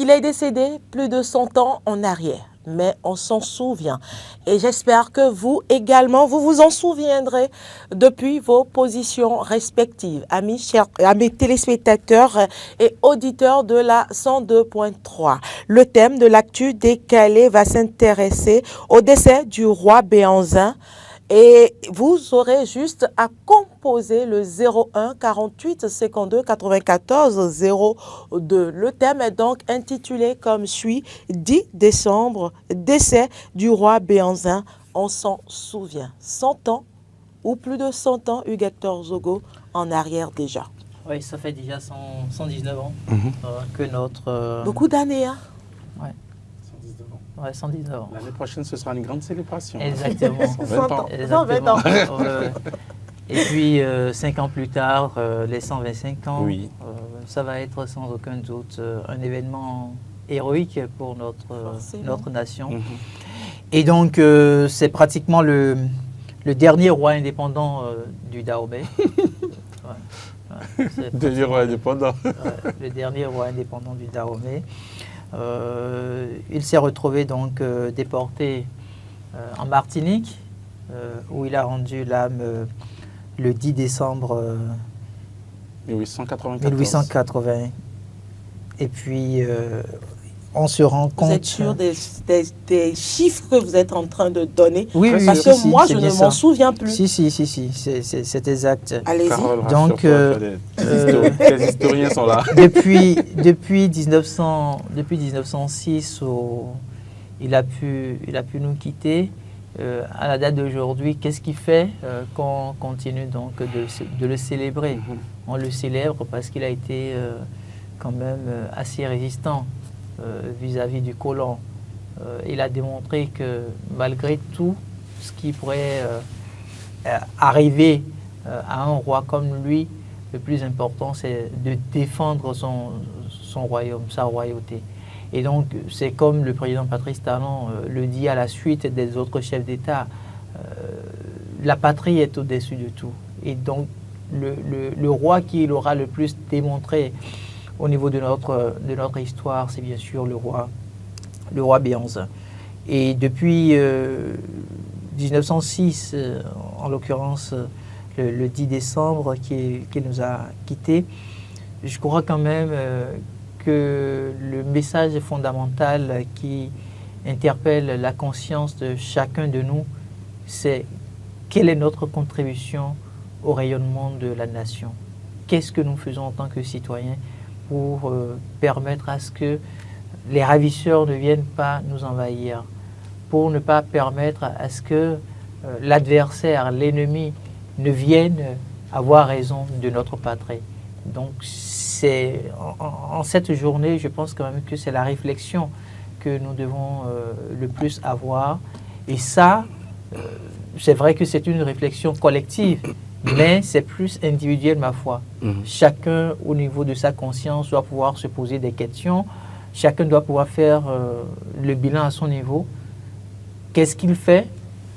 Il est décédé plus de 100 ans en arrière, mais on s'en souvient. Et j'espère que vous également, vous vous en souviendrez depuis vos positions respectives. Amis téléspectateurs et auditeurs de la 102.3. Le thème de l'actu décalé va s'intéresser au décès du roi Béhanzin. Et vous aurez juste à composer le 01 48 52 94 02. Le thème est donc intitulé comme suit: 10 décembre, décès du roi Béhanzin. On s'en souvient. 100 ans ou plus de 100 ans, Hugues Hector Zogo, en arrière déjà. Oui, ça fait déjà 119 ans que notre... Beaucoup d'années, hein? Ouais. 119 ans. L'année prochaine, ce sera une grande célébration. Exactement. 120 ans. 120 ans. Et puis, 5 ans plus tard, les 125 ans, Oui. Ça va être sans aucun doute un événement héroïque pour notre nation. Et donc, c'est pratiquement le dernier roi indépendant du Dahomey. Dernier roi indépendant. Le dernier roi indépendant du Dahomey. Il s'est retrouvé donc déporté en Martinique, où il a rendu l'âme le 10 décembre 1880. Et puis, on se rend compte... Vous êtes sûr des chiffres que vous êtes en train de donner? Oui, parce que moi, je ne m'en souviens plus. Si, c'est exact. Allez-y. Donc, les historiens sont là. Depuis 1906, il a pu nous quitter. À la date d'aujourd'hui, qu'est-ce qui fait qu'on continue donc de le célébrer? On le célèbre parce qu'il a été quand même assez résistant vis-à-vis du colon. Il a démontré que malgré tout ce qui pourrait arriver à un roi comme lui, le plus important, c'est de défendre son royaume, sa royauté. Et donc, c'est comme le président Patrice Talon le dit à la suite des autres chefs d'État, la patrie est au-dessus de tout. Et donc, le roi qui l'aura le plus démontré au niveau de notre histoire, c'est bien sûr le roi Béhanzin. Et depuis 1906, en l'occurrence le 10 décembre, qui nous a quittés, je crois quand même que le message fondamental qui interpelle la conscience de chacun de nous, c'est quelle est notre contribution au rayonnement de la nation? Qu'est-ce que nous faisons en tant que citoyens pour permettre à ce que les ravisseurs ne viennent pas nous envahir, pour ne pas permettre à ce que l'adversaire, l'ennemi, ne vienne avoir raison de notre patrie. Donc, en cette journée, je pense quand même que c'est la réflexion que nous devons le plus avoir. Et ça, c'est vrai que c'est une réflexion collective, mais c'est plus individuel, ma foi. Chacun, au niveau de sa conscience, doit pouvoir se poser des questions. Chacun doit pouvoir faire le bilan à son niveau. Qu'est-ce qu'il fait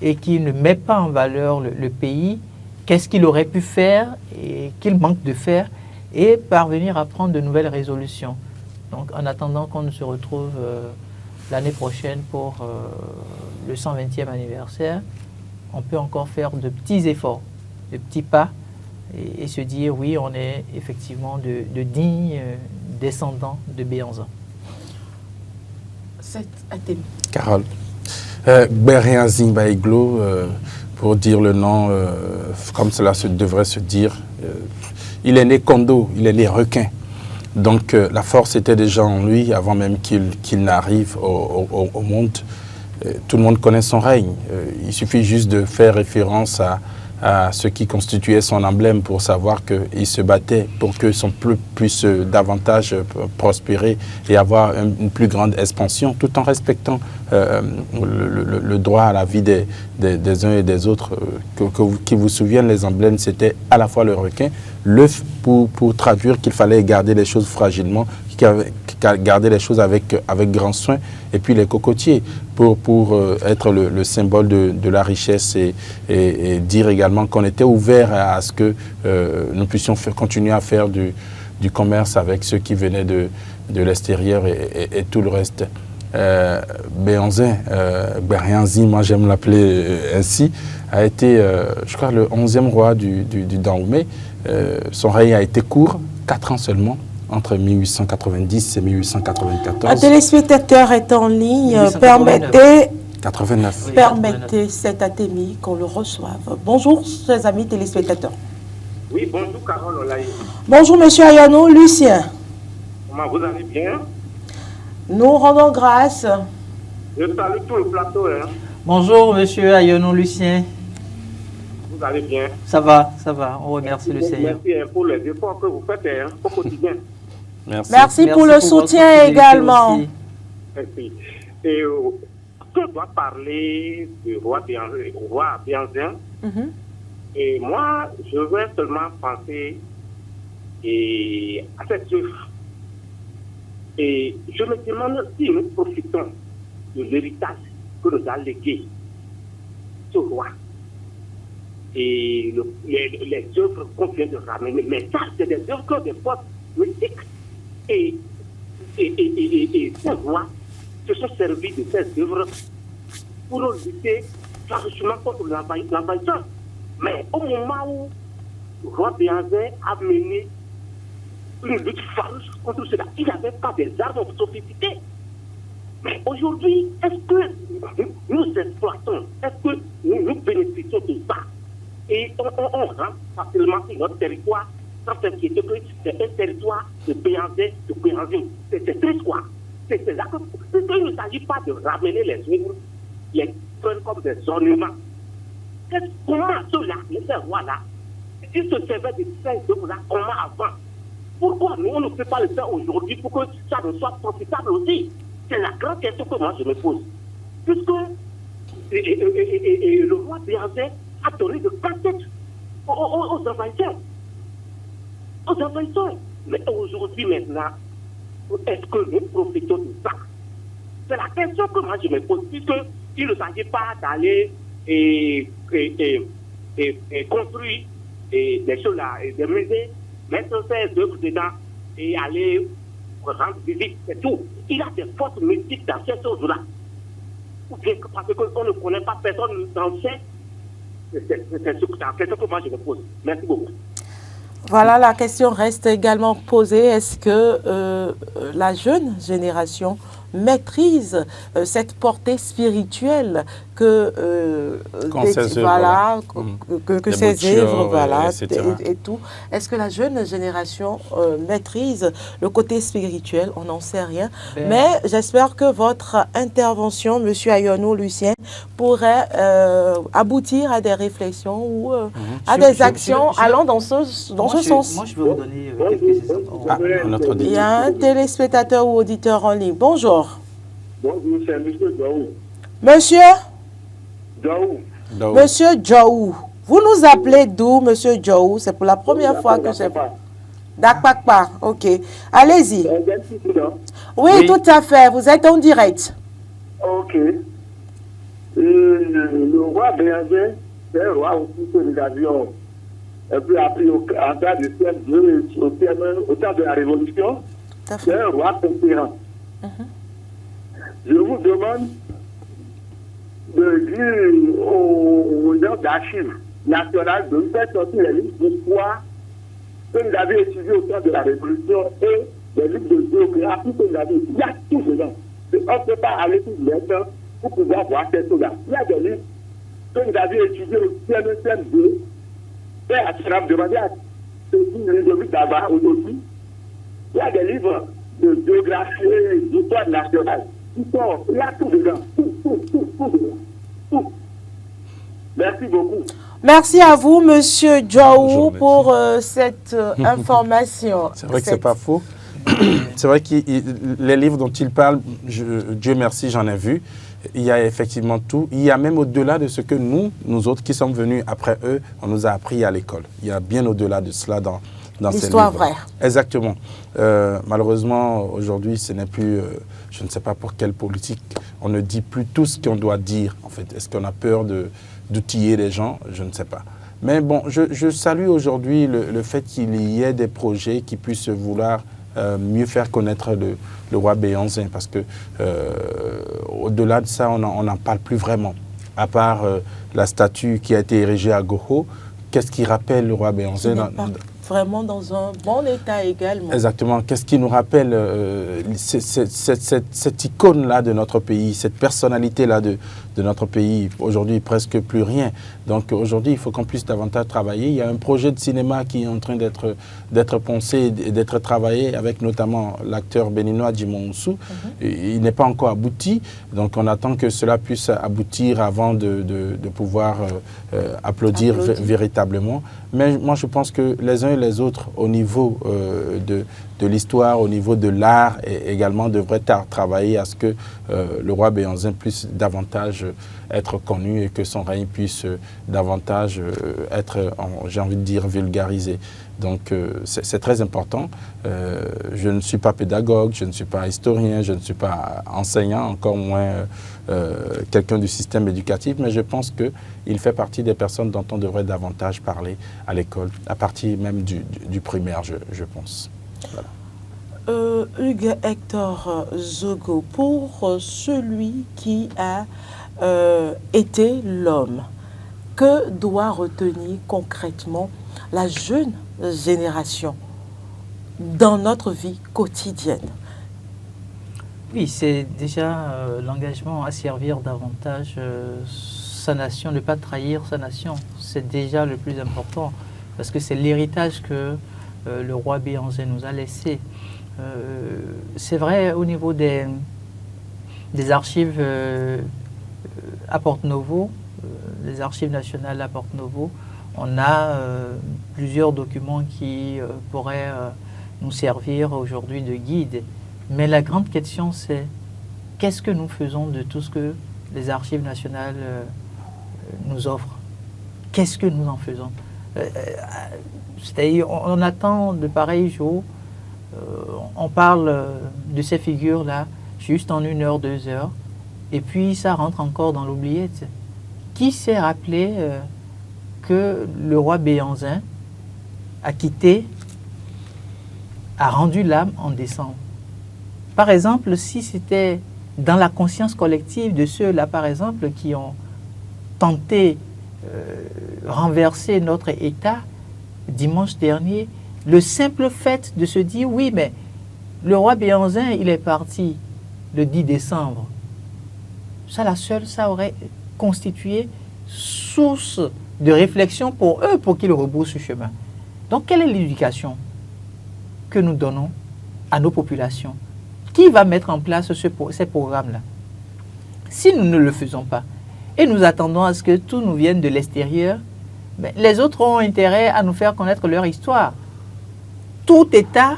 et qui ne met pas en valeur le pays? Qu'est-ce qu'il aurait pu faire et qu'il manque de faire? Et parvenir à prendre de nouvelles résolutions. Donc, en attendant qu'on se retrouve l'année prochaine pour le 120e anniversaire, on peut encore faire de petits efforts, de petits pas, et se dire, oui, on est effectivement de dignes descendants de Béhanzin. C'est un thème. Carole. Béhanzin Baïglo, pour dire le nom comme cela devrait se dire. Il est né Kondo, il est né requin. Donc la force était déjà en lui avant même qu'il n'arrive au monde. Tout le monde connaît son règne. Il suffit juste de faire référence à ce qui constituait son emblème pour savoir qu'il se battait pour que son peuple puisse davantage prospérer et avoir une plus grande expansion, tout en respectant le droit à la vie des uns et des autres. Qui vous souviennent, les emblèmes, c'était à la fois le requin, l'œuf pour traduire qu'il fallait garder les choses fragilement, garder les choses avec grand soin, et puis les cocotiers pour être le symbole de la richesse et dire également qu'on était ouvert à ce que nous puissions continuer à faire du commerce avec ceux qui venaient de l'extérieur et tout le reste. Béanzin, Bérianzi, moi j'aime l'appeler ainsi, a été, je crois, le 11e roi du Dahomey. Son règne a été court, 4 ans seulement, entre 1890 et 1894. Un téléspectateur est en ligne. 1889. 89. Permettez cet Athémie qu'on le reçoive. Bonjour, chers amis téléspectateurs. Oui, bonjour Carole Olaï. Bonjour, monsieur Ayano, Lucien. Comment vous allez bien? Nous rendons grâce. Je salue tout le plateau. Hein. Bonjour, monsieur Ayonon Lucien. Vous allez bien? Ça va, on remercie le Seigneur. Merci pour les efforts que vous faites hein, au quotidien. Merci. Merci pour le votre soutien fidélité également. aussi. Merci. Et je dois parler du roi Béanzin. Mhm. Et moi, je vais seulement penser à cette œuvre. Et je me demande si nous profitons de l'héritage que nous a légué ce roi. Et les œuvres qu'on vient de ramener, mais ça, c'est des œuvres des forces mystiques. Et ces rois se sont servis de ces œuvres pour lutter farouchement contre l'envahisseur. Mais au moment où le roi Béanzin a mené une lutte farouche contre cela, il n'avait pas des armes sophistiquées. Mais aujourd'hui, est-ce que nous exploitons, est-ce que nous bénéficions de ça? Et on rentre facilement sur notre territoire sans s'inquiéter que c'est un territoire de Béanzin, C'est triste quoi. C'est là que il ne s'agit pas de ramener les œuvres, les prendre comme des ornements. Comment ceux-là, ces rois-là, ils se servaient de ces œuvres-là comment avant? Pourquoi nous, on ne peut pas le faire aujourd'hui pour que ça ne soit profitable aussi? C'est la grande question que moi je me pose. Puisque le roi Béanzin a donné de casse-tête aux envahisseurs. Aux envahisseurs. Mais aujourd'hui maintenant, est-ce que nous profitons de ça? C'est la question que moi je me pose, puisqu'il ne s'agit pas d'aller construire des choses là, des musées, mettre ses œuvres dedans et aller rendre visite, c'est tout. Il y a des forces mystiques dans ces choses-là. Ou bien parce qu'on ne connaît pas personne dans le chef. C'est la question que moi je me pose. Merci beaucoup. Voilà, la question reste également posée. Est-ce que la jeune génération maîtrise cette portée spirituelle que ces œuvres, voilà, et tout. Est-ce que la jeune génération maîtrise le côté spirituel? On n'en sait rien. Mais j'espère que votre intervention, monsieur Ayono Lucien, pourrait aboutir à des réflexions ou à des actions allant dans ce sens. Moi, je vais vous donner quelques exemples. Il y a un téléspectateur ou auditeur en ligne. Bonjour. Bonjour, c'est monsieur Daou. Monsieur Daou. Monsieur Djaou. Vous nous appelez d'où, monsieur Djaou? C'est pour la première fois que c'est... Dakpakpa, ok. Allez-y. Oui, tout à fait. Vous êtes en direct. Ok. Le roi Béanzin, c'est un roi aussi que nous avions un peu appris en temps de au temps de la Révolution. C'est un roi conquérant. Je vous demande de dire aux gens d'archives nationales de faire sortir les livres d'histoire que nous avions étudiés au temps de la Révolution et les livres de géographie que nous avions étudiés. Il y a tout dedans. On ne peut pas aller tout maintenant pour pouvoir voir ces choses-là. Il y a des livres que nous avions étudiés au CM2 et à Séram de Radiac. C'est une livre d'Ava aujourd'hui. Il y a des livres de géographie et d'histoire nationale. Il y a tout dedans. Tout. Merci beaucoup. Merci à vous, monsieur Djaou, pour cette information. C'est vrai que c'est pas faux. C'est vrai que les livres dont il parle, Dieu merci, j'en ai vu. Il y a effectivement tout. Il y a même au-delà de ce que nous autres qui sommes venus après eux, on nous a appris à l'école. Il y a bien au-delà de cela dans ces l'histoire livres. vraie. Exactement. Malheureusement, aujourd'hui, ce n'est plus, je ne sais pas pour quelle politique, on ne dit plus tout ce qu'on doit dire. En fait, est-ce qu'on a peur d'outiller les gens? Je ne sais pas. Mais bon, je salue aujourd'hui le fait qu'il y ait des projets qui puissent vouloir mieux faire connaître le roi Béhanzin, parce que au-delà de ça, on n'en parle plus vraiment. À part la statue qui a été érigée à Goho, qu'est-ce qui rappelle le roi Béhanzin vraiment dans un bon état également. Exactement. Qu'est-ce qui nous rappelle cette icône-là de notre pays, cette personnalité-là de notre pays? Aujourd'hui, presque plus rien. Donc aujourd'hui, il faut qu'on puisse davantage travailler. Il y a un projet de cinéma qui est en train d'être pensé et d'être travaillé avec notamment l'acteur béninois Djimon Oussou. Il n'est pas encore abouti. Donc on attend que cela puisse aboutir avant de pouvoir applaudir véritablement. Mais moi, je pense que les uns et les autres, au niveau de l'histoire, au niveau de l'art, également devraient travailler à ce que le roi Béhanzin puisse davantage être connu et que son règne puisse davantage être, j'ai envie de dire, vulgarisé. Donc c'est très important. Je ne suis pas pédagogue, je ne suis pas historien, je ne suis pas enseignant, encore moins quelqu'un du système éducatif, mais je pense qu'il fait partie des personnes dont on devrait davantage parler à l'école, à partir même du primaire, je pense. Voilà. Hugues Hector Zogo, pour celui qui a été l'homme, que doit retenir concrètement la jeune génération dans notre vie quotidienne? Oui, c'est déjà l'engagement à servir davantage sa nation, ne pas trahir sa nation. C'est déjà le plus important, parce que c'est l'héritage que le roi Béhanzin nous a laissé. C'est vrai, au niveau des archives à Porte-Novo, les archives nationales à Porte-Novo, on a plusieurs documents qui pourraient nous servir aujourd'hui de guide. Mais la grande question, c'est qu'est-ce que nous faisons de tout ce que les archives nationales nous offrent? Qu'est-ce que nous en faisons? C'est-à-dire, on attend de pareils jours, on parle de ces figures-là juste en 1 heure, 2 heures, et puis ça rentre encore dans l'oubliette. Qui s'est rappelé que le roi Béhanzin a quitté, a rendu l'âme en décembre? Par exemple, si c'était dans la conscience collective de ceux-là, par exemple, qui ont tenté renverser notre État dimanche dernier, le simple fait de se dire, oui, mais le roi Béhanzin, il est parti le 10 décembre. Ça aurait constitué source de réflexion pour eux, pour qu'ils rebroussent ce chemin. Donc, quelle est l'éducation que nous donnons à nos populations? Qui va mettre en place ces programmes-là? Si nous ne le faisons pas, et nous attendons à ce que tout nous vienne de l'extérieur, mais les autres ont intérêt à nous faire connaître leur histoire. Tout État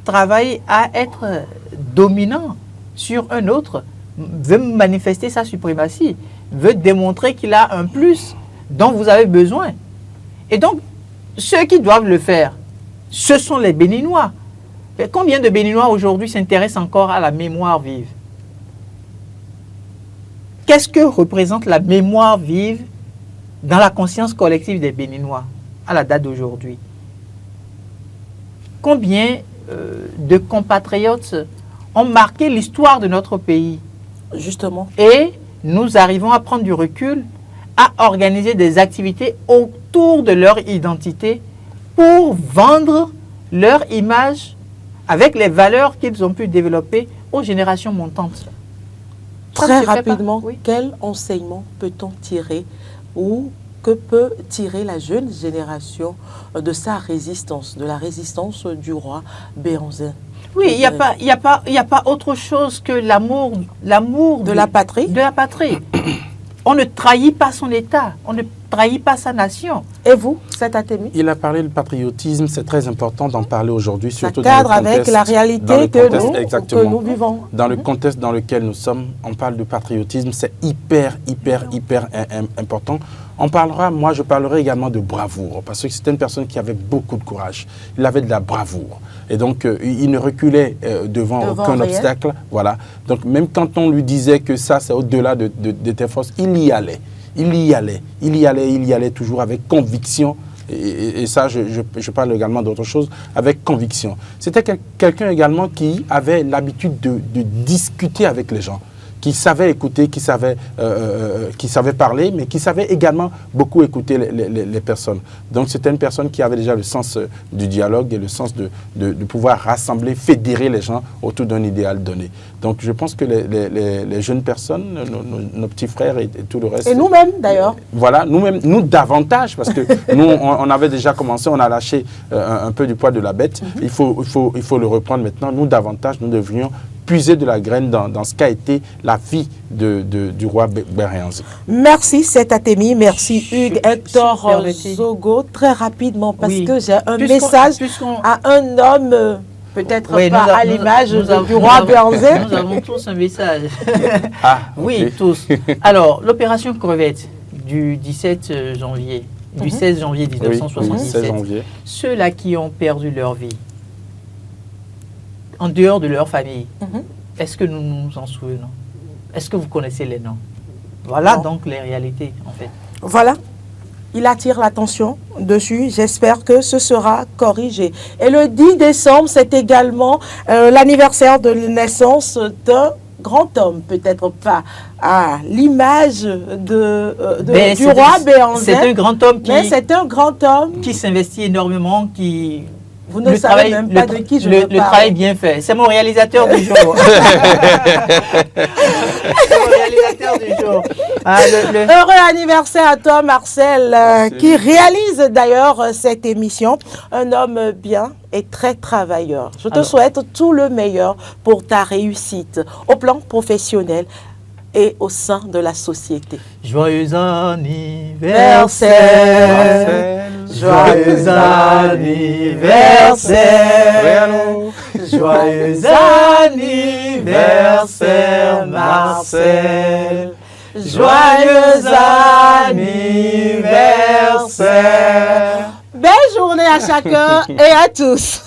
travaille à être dominant sur un autre, veut manifester sa suprématie, veut démontrer qu'il a un plus dont vous avez besoin. Et donc, ceux qui doivent le faire, ce sont les Béninois. Mais combien de Béninois aujourd'hui s'intéressent encore à la mémoire vive? Qu'est-ce que représente la mémoire vive dans la conscience collective des Béninois à la date d'aujourd'hui? Combien de compatriotes ont marqué l'histoire de notre pays? Justement. Et nous arrivons à prendre du recul, à organiser des activités autour de leur identité pour vendre leur image avec les valeurs qu'ils ont pu développer aux générations montantes. Très rapidement, oui. Quel enseignement peut-on tirer ou que peut tirer la jeune génération de sa résistance, de la résistance du roi Béhanzin? Oui, il n'y a pas autre chose que l'amour de la patrie. De la patrie. On ne trahit pas son État, on ne trahit pas sa nation. Et vous, cet Atemi? Il a parlé du patriotisme, c'est très important d'en parler aujourd'hui, surtout ça cadre dans le contexte, avec la réalité que nous vivons. Dans le contexte dans lequel nous sommes, on parle de patriotisme, c'est hyper important. Je parlerai également de bravoure, parce que c'était une personne qui avait beaucoup de courage. Il avait de la bravoure. Et donc, il ne reculait devant aucun obstacle. Voilà. Donc, même quand on lui disait que ça, c'est au-delà de tes forces, il y allait. Il y allait toujours avec conviction et ça, je parle également d'autre chose, avec conviction. C'était quelqu'un également qui avait l'habitude de discuter avec les gens, qui savait écouter, qui savait parler, mais qui savait également beaucoup écouter les personnes. Donc c'était une personne qui avait déjà le sens du dialogue et le sens de pouvoir rassembler, fédérer les gens autour d'un idéal donné. Donc je pense que les jeunes personnes, nos petits frères et tout le reste... Et nous-mêmes d'ailleurs. Voilà, nous-mêmes, nous davantage, parce que nous, on avait déjà commencé, on a lâché un peu du poids de la bête. Il faut le reprendre maintenant. Nous davantage, nous devrions puiser de la graine dans ce qu'a été la vie du roi Berhéanzi. Merci Setatemi, merci Hugues, Hector Zogo. Très rapidement, parce que j'ai un message à un homme, peut-être pas à l'image du roi Berhéanzi. Nous avons tous un message. Ah, oui, okay. tous. Alors, l'opération Crevette du 17 janvier, du 16 janvier 1977, 16 janvier. Ceux-là qui ont perdu leur vie, en dehors de leur famille, est-ce que nous nous en souvenons? Est-ce que vous connaissez les noms? Voilà donc les réalités, en fait. Voilà. Il attire l'attention dessus. J'espère que ce sera corrigé. Et le 10 décembre, c'est également l'anniversaire de la naissance d'un grand homme, peut-être pas à l'image du roi Béhanzin. C'est un grand homme mais c'est un grand homme qui s'investit énormément, qui... Vous ne savez même pas de qui je veux parler. Le travail bien fait. C'est mon réalisateur du jour. C'est mon réalisateur du jour. Heureux anniversaire à toi, Marcel, qui réalise d'ailleurs cette émission. Un homme bien et très travailleur. Je te souhaite tout le meilleur pour ta réussite au plan professionnel et au sein de la société. Joyeux anniversaire, joyeux anniversaire, joyeux anniversaire Marcel, joyeux anniversaire. Belle journée à chacun et à tous.